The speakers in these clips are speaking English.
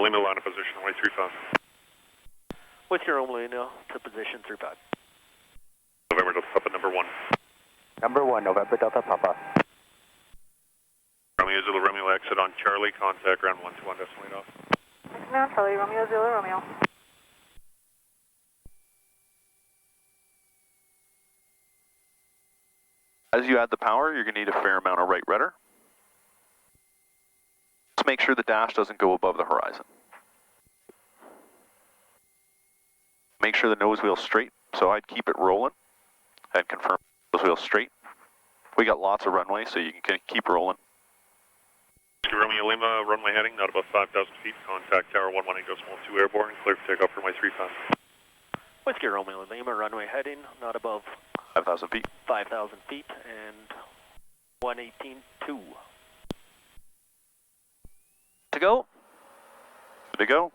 Lima, line of position, runway 35. With your Romeo Lima to position 35. November Delta Papa number 1. Number 1, November Delta Papa. Romeo Zulu Romeo exit on Charlie, contact ground 121 decimal off. Now Charlie, Romeo Zulu Romeo. As you add the power, you're going to need a fair amount of right rudder. Just make sure the dash doesn't go above the horizon. Make sure the nose wheel's straight, so I'd keep it rolling and confirm nose wheel's straight. We got lots of runway, so you can keep rolling. Romeo Lima, runway heading, not above 5,000 feet. Contact tower 118.2 airborne, clear for takeoff runway 35. Whiskey Romeo Lima, runway heading, not above 5,000 feet. 5,000 feet and 118.2. To go. Good to go.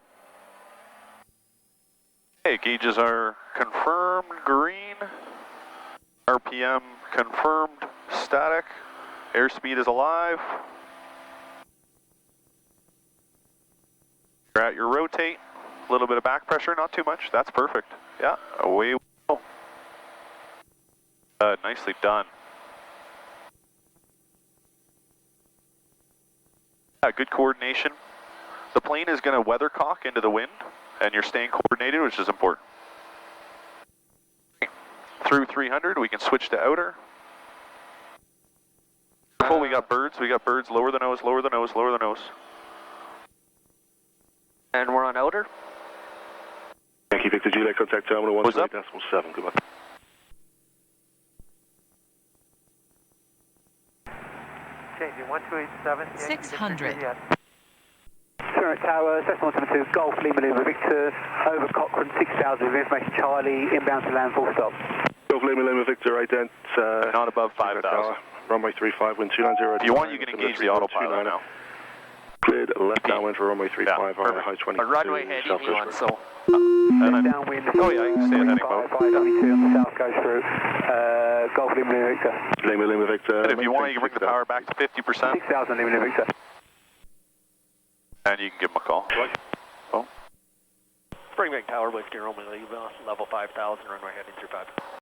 Okay, gauges are confirmed green. RPM confirmed static. Airspeed is alive. You're at your rotate. A little bit of back pressure, not too much. That's perfect. Yeah, away we go. Nicely done. Yeah, good coordination. The plane is going to weathercock into the wind, and you're staying coordinated, which is important. Through 300, we can switch to outer. Careful, we got birds, lower the nose, lower the nose, lower the nose. And we're on outer. Yankee Victor Juliet, contact terminal 128.7, goodbye. Changing 1287. 600. Current tower, Cessna 172, Golf Lima Lima Victor, over Cochrane 6000 with information Charlie, inbound to land, full stop. Golf Lima Lima Victor, ident. Not above 5,000. Runway 35, wind 290. If you want, you can engage the autopilot now. Cleared left downwind for runway 35, yeah, high 20. A runway heading you want, so. Downwind. Oh yeah, you can stay at heading mode. 522 on the south coast through. Golf Lima Lima Victor. Lima Lima Victor. And if you want, you can bring the power back to 50%. 6000 Lima Lima Victor. And you can give them a call. Oh. Spring back tower, Whiskey Romeo Lima, level 5,000, runway heading 35.